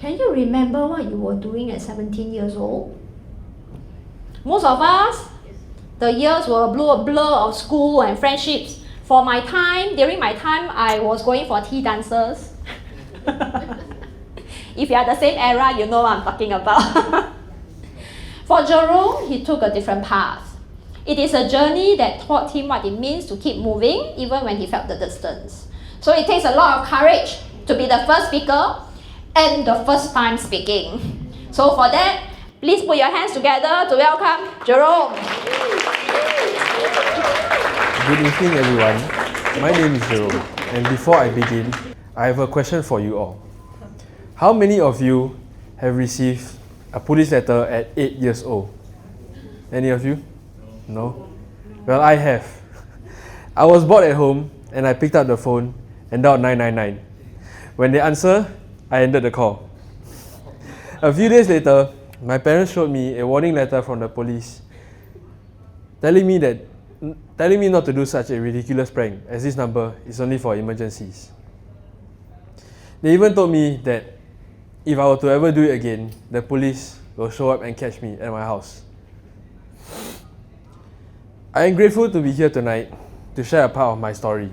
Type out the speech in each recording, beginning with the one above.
Can you remember what you were doing at 17 years old? Most of us, the years were a blur of school and friendships. During my time, I was going for tea dances. If you are the same era, you know what I'm talking about. For Jerome, he took a different path. It is a journey that taught him what it means to keep moving, even when he felt the distance. So it takes a lot of courage to be the first speaker and the first time speaking. So for that, please put your hands together to welcome Jerome. Good evening, everyone. My name is Jerome, and before I begin, I have a question for you all. How many of you have received a police letter at 8 years old? Any of you? No? Well, I have. I was bored at home, and I picked up the phone and dialed 999. When they answered, I ended the call. A few days later, my parents showed me a warning letter from the police telling me not to do such a ridiculous prank, as this number is only for emergencies. They even told me that if I were to ever do it again, the police will show up and catch me at my house. I am grateful to be here tonight to share a part of my story.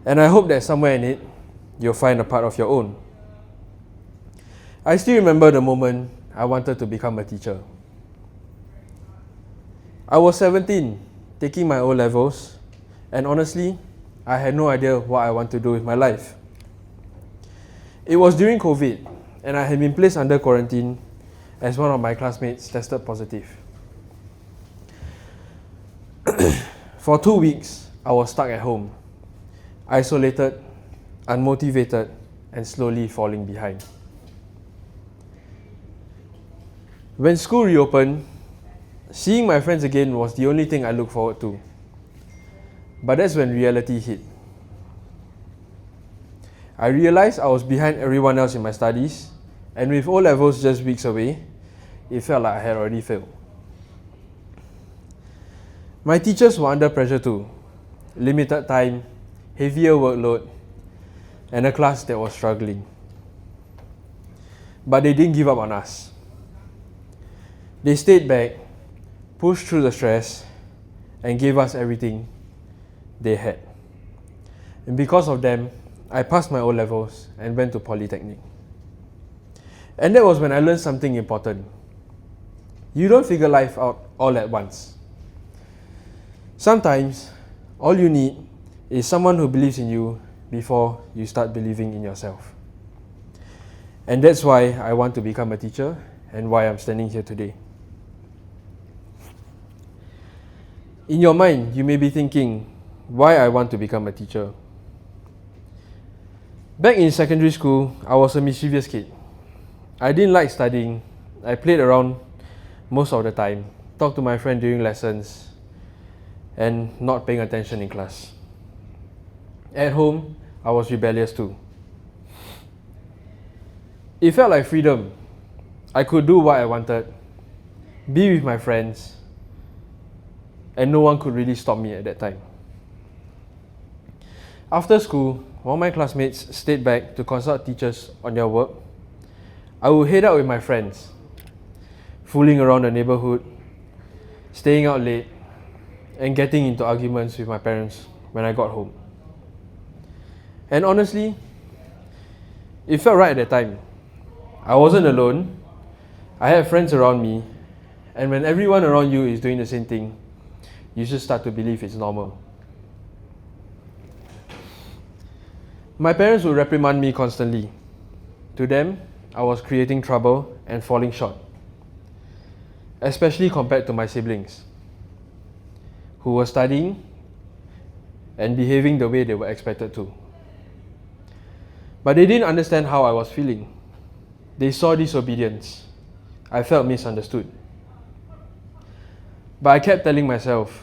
And I hope that somewhere in it, you'll find a part of your own. I still remember the moment I wanted to become a teacher. I was 17, taking my O-levels, and honestly, I had no idea what I want to do with my life. It was during COVID, and I had been placed under quarantine as one of my classmates tested positive. For 2 weeks, I was stuck at home, isolated, unmotivated, and slowly falling behind. When school reopened, seeing my friends again was the only thing I looked forward to. But that's when reality hit. I realized I was behind everyone else in my studies, and with O-levels just weeks away, it felt like I had already failed. My teachers were under pressure too. Limited time, heavier workload, and a class that was struggling. But they didn't give up on us. They stayed back, pushed through the stress, and gave us everything they had. And because of them, I passed my O-levels and went to Polytechnic. And that was when I learned something important. You don't figure life out all at once. Sometimes, all you need is someone who believes in you before you start believing in yourself. And that's why I want to become a teacher and why I'm standing here today. In your mind, you may be thinking, why I want to become a teacher? Back in secondary school, I was a mischievous kid. I didn't like studying. I played around most of the time, talked to my friend during lessons, and not paying attention in class. At home, I was rebellious too. It felt like freedom. I could do what I wanted, be with my friends, and no one could really stop me at that time. After school, while my classmates stayed back to consult teachers on their work, I would head out with my friends, fooling around the neighborhood, staying out late, and getting into arguments with my parents when I got home. And honestly, it felt right at that time. I wasn't alone. I had friends around me, and when everyone around you is doing the same thing, you just start to believe it's normal. My parents would reprimand me constantly. To them, I was creating trouble and falling short, especially compared to my siblings, who were studying and behaving the way they were expected to. But they didn't understand how I was feeling. They saw disobedience. I felt misunderstood. But I kept telling myself,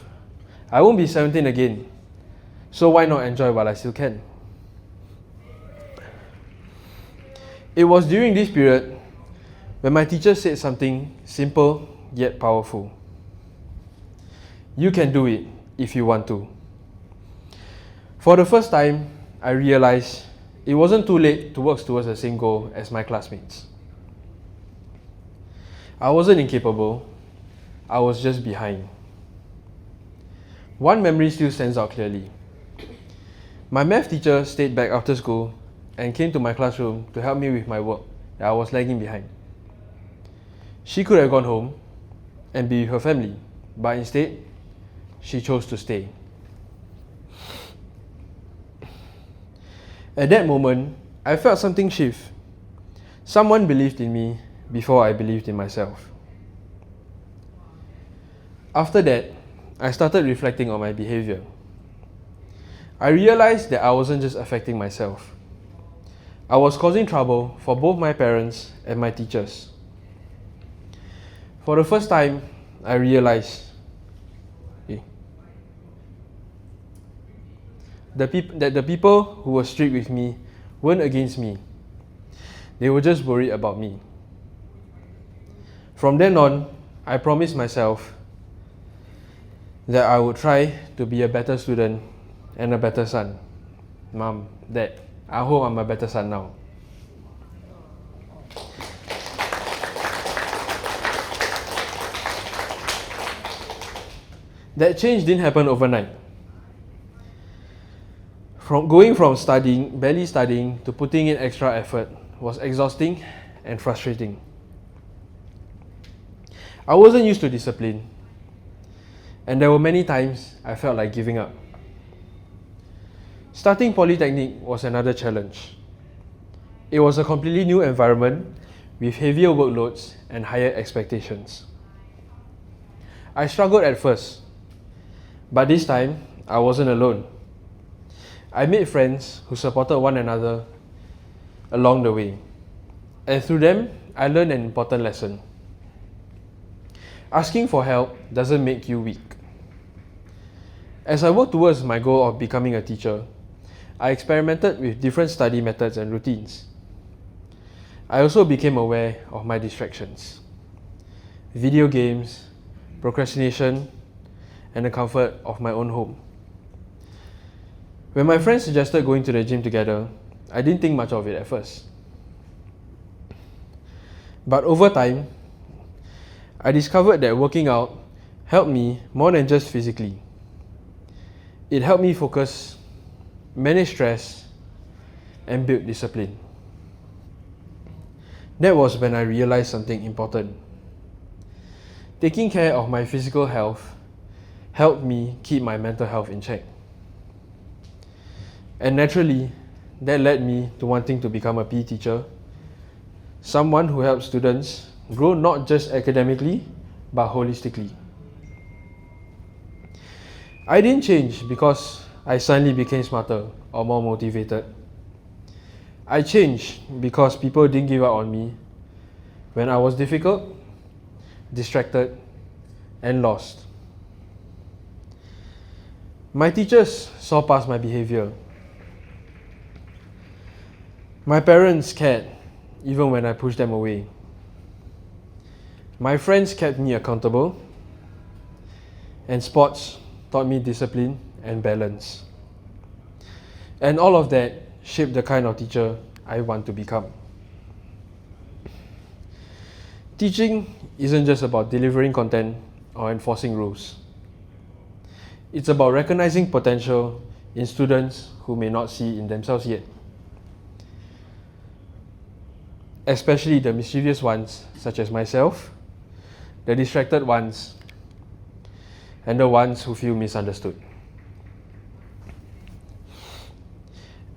I won't be 17 again, so why not enjoy while I still can? It was during this period when my teacher said something simple yet powerful. You can do it if you want to. For the first time, I realized it wasn't too late to work towards the same goal as my classmates. I wasn't incapable, I was just behind. One memory still stands out clearly. My math teacher stayed back after school and came to my classroom to help me with my work that I was lagging behind. She could have gone home and be with her family, but instead, she chose to stay. At that moment, I felt something shift. Someone believed in me before I believed in myself. After that, I started reflecting on my behavior. I realized that I wasn't just affecting myself. I was causing trouble for both my parents and my teachers. For the first time, I realized that the people who were strict with me weren't against me. They were just worried about me. From then on, I promised myself that I would try to be a better student and a better son. Mom, Dad, I hope I'm a better son now. That change didn't happen overnight. Going from barely studying to putting in extra effort was exhausting and frustrating. I wasn't used to discipline, and there were many times I felt like giving up. Starting Polytechnic was another challenge. It was a completely new environment with heavier workloads and higher expectations. I struggled at first, but this time I wasn't alone. I made friends who supported one another along the way, and through them, I learned an important lesson. Asking for help doesn't make you weak. As I worked towards my goal of becoming a teacher, I experimented with different study methods and routines. I also became aware of my distractions: video games, procrastination, and the comfort of my own home. When my friends suggested going to the gym together, I didn't think much of it at first. But over time, I discovered that working out helped me more than just physically. It helped me focus, manage stress, and build discipline. That was when I realized something important. Taking care of my physical health helped me keep my mental health in check. And naturally, that led me to wanting to become a PE teacher, someone who helps students grow not just academically, but holistically. I didn't change because I suddenly became smarter or more motivated. I changed because people didn't give up on me when I was difficult, distracted, and lost. My teachers saw past my behavior. My parents cared even when I pushed them away. My friends kept me accountable, and sports taught me discipline and balance. And all of that shaped the kind of teacher I want to become. Teaching isn't just about delivering content or enforcing rules. It's about recognizing potential in students who may not see in themselves yet. Especially the mischievous ones, such as myself, the distracted ones, and the ones who feel misunderstood.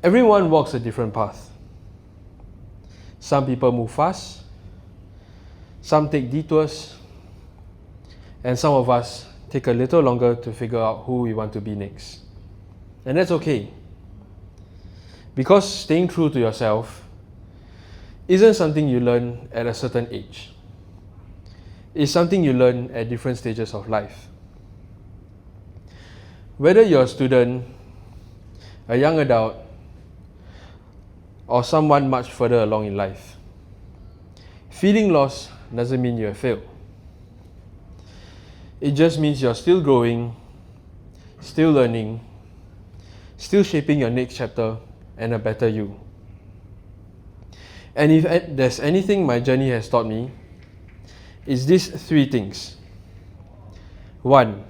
Everyone walks a different path. Some people move fast, some take detours, and some of us take a little longer to figure out who we want to be next. And that's okay. Because staying true to yourself isn't something you learn at a certain age. It's something you learn at different stages of life. Whether you're a student, a young adult, or someone much further along in life, feeling lost doesn't mean you have failed. It just means you're still growing, still learning, still shaping your next chapter and a better you. And if there's anything my journey has taught me, it's these three things. 1.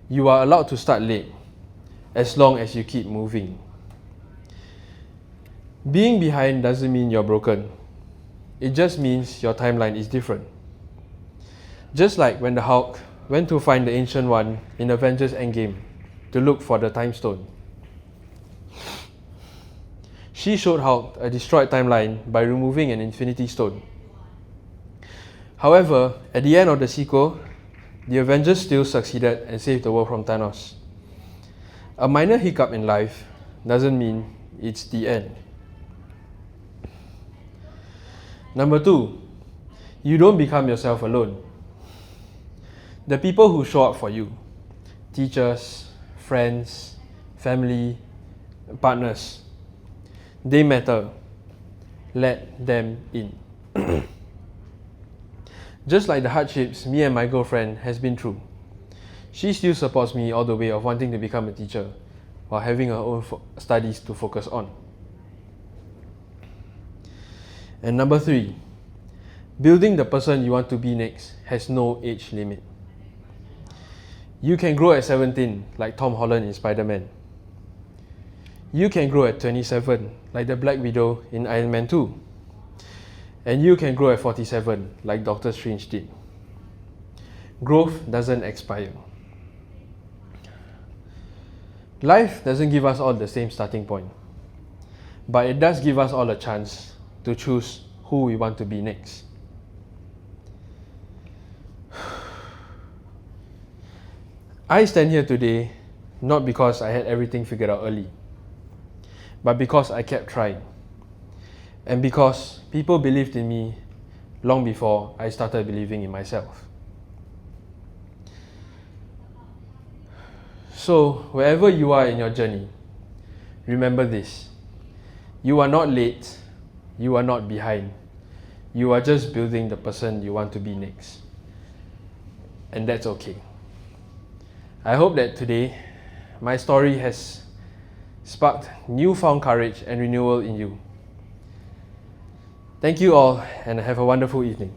You are allowed to start late, as long as you keep moving. Being behind doesn't mean you're broken. It just means your timeline is different. Just like when the Hulk went to find the Ancient One in Avengers Endgame to look for the Time Stone. She showed Hulk a destroyed timeline by removing an Infinity Stone. However, at the end of the sequel, the Avengers still succeeded and saved the world from Thanos. A minor hiccup in life doesn't mean it's the end. Number 2, you don't become yourself alone. The people who show up for you, teachers, friends, family, partners, they matter. Let them in. Just like the hardships me and my girlfriend has been through, she still supports me all the way of wanting to become a teacher while having her own studies to focus on. And number 3, building the person you want to be next has no age limit. You can grow at 17 like Tom Holland in Spider-Man. You can grow at 27 like the Black Widow in Iron Man 2. And you can grow at 47 like Doctor Strange did. Growth doesn't expire. Life doesn't give us all the same starting point, but it does give us all a chance to choose who we want to be next. I stand here today not because I had everything figured out early, but because I kept trying, and because people believed in me long before I started believing in myself. So, wherever you are in your journey, remember this: you are not late, you are not behind, you are just building the person you want to be next. And that's okay. I hope that today, my story has sparked newfound courage and renewal in you. Thank you all, and have a wonderful evening.